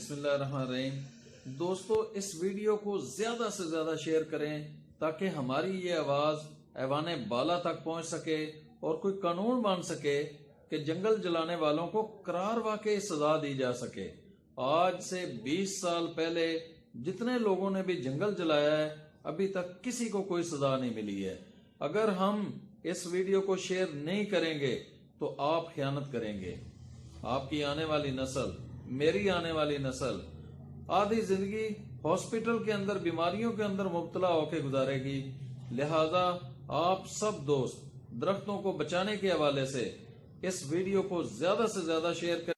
बिस्मिल्लाहिर्रहमानिर्रहीम। दोस्तों, इस वीडियो को ज़्यादा से ज़्यादा शेयर करें ताकि हमारी ये आवाज़ ऐवाने बाला तक पहुंच सके और कोई कानून बन सके कि जंगल जलाने वालों को करार वाकई सजा दी जा सके। आज से 20 साल पहले जितने लोगों ने भी जंगल जलाया है, अभी तक किसी को कोई सजा नहीं मिली है। अगर हम इस वीडियो को शेयर नहीं करेंगे तो आप खयानत करेंगे। आपकी आने वाली नस्ल, मेरी आने वाली नस्ल आधी जिंदगी हॉस्पिटल के अंदर बीमारियों के अंदर मुब्तला होकर गुजारेगी। लिहाजा आप सब दोस्त दरख्तों को बचाने के हवाले से इस वीडियो को ज्यादा से ज्यादा शेयर करें।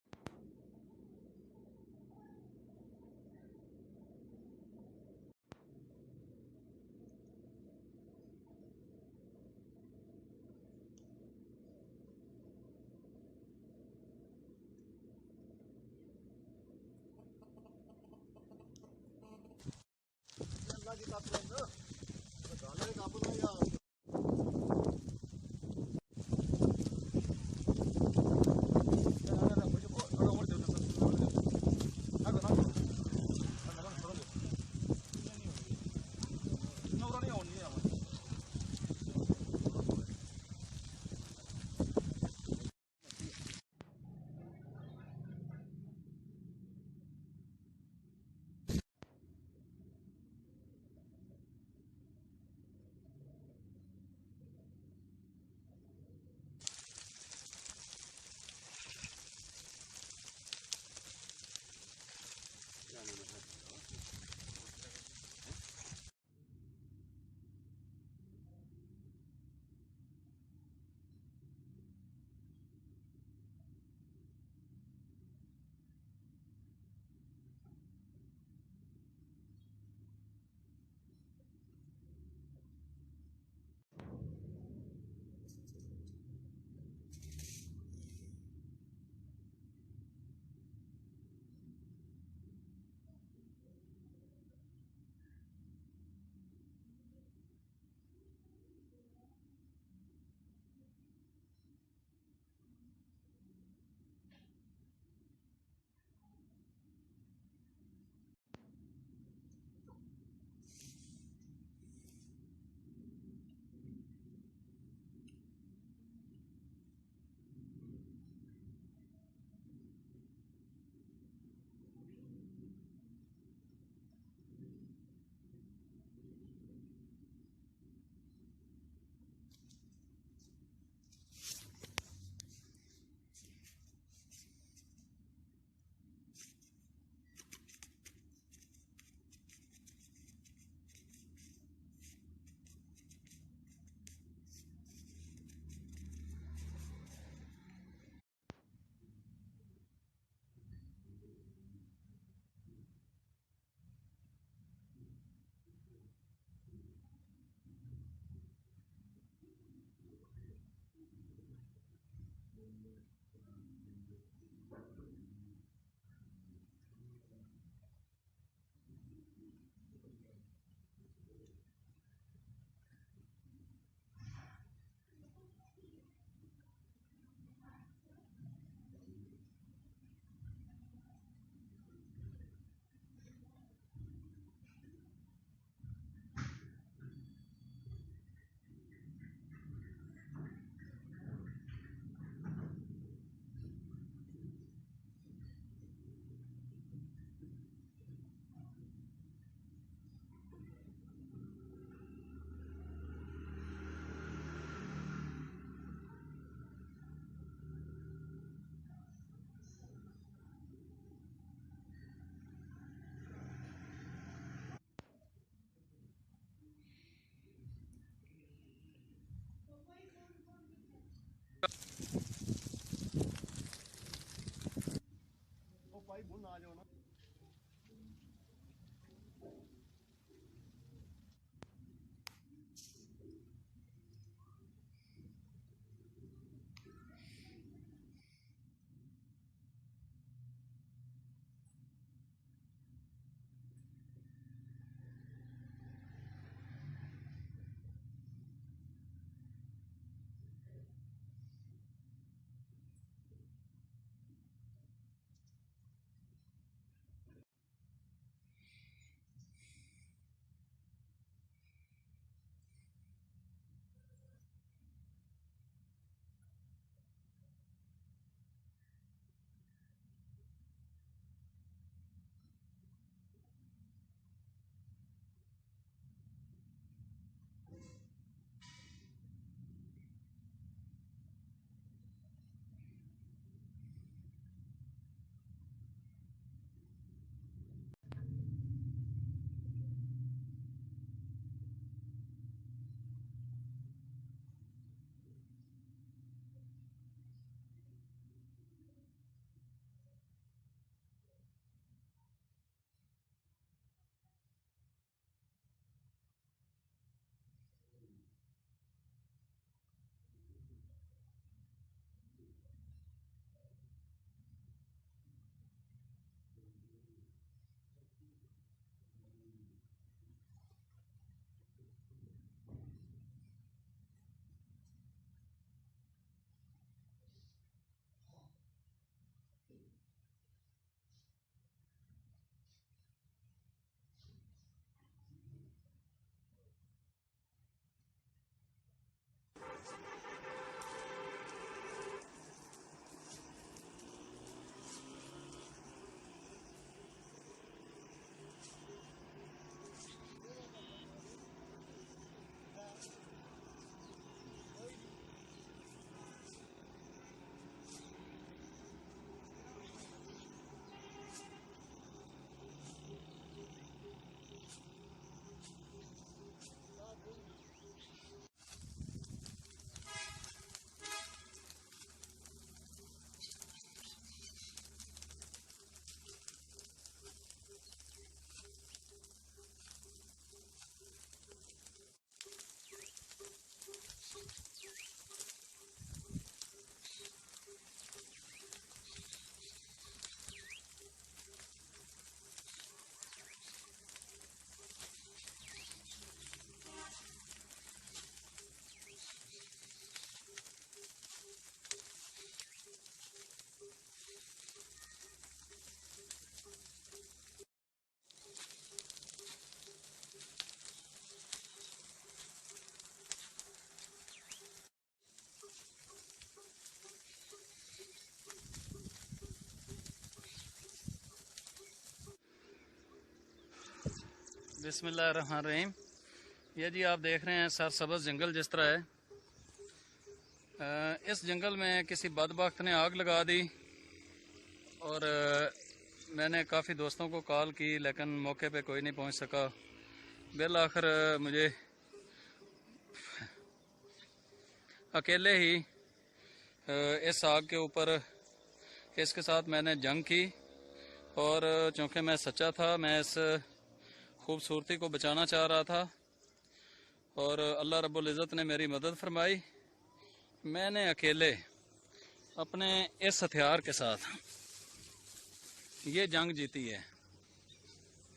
बिस्मिल्लाहिर्रहमानिर्रहीम। ये जी आप देख रहे हैं सरसब्ज़ जंगल जिस तरह है। इस जंगल में किसी बदबख्त ने आग लगा दी और मैंने काफ़ी दोस्तों को कॉल की लेकिन मौके पे कोई नहीं पहुंच सका। बिल आखिर मुझे अकेले ही इस आग के ऊपर इसके साथ मैंने जंग की और चूँकि मैं सच्चा था, मैं इस खूबसूरती को बचाना चाह रहा था और अल्लाह रब्बुल इज़्ज़त ने मेरी मदद फरमाई। मैंने अकेले अपने इस हथियार के साथ ये जंग जीती है।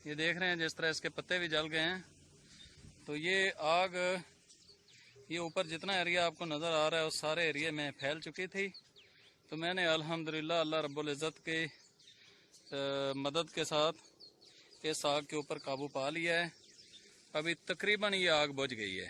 ये देख रहे हैं जिस तरह इसके पत्ते भी जल गए हैं। तो ये आग ये ऊपर जितना एरिया आपको नज़र आ रहा है उस सारे एरिया में फैल चुकी थी। तो मैंने अल्हम्दुलिल्लाह अल्लाह रब्बुल इज़्ज़त की मदद के साथ इस आग के ऊपर काबू पा लिया है। अभी तकरीबन ये आग बुझ गई है।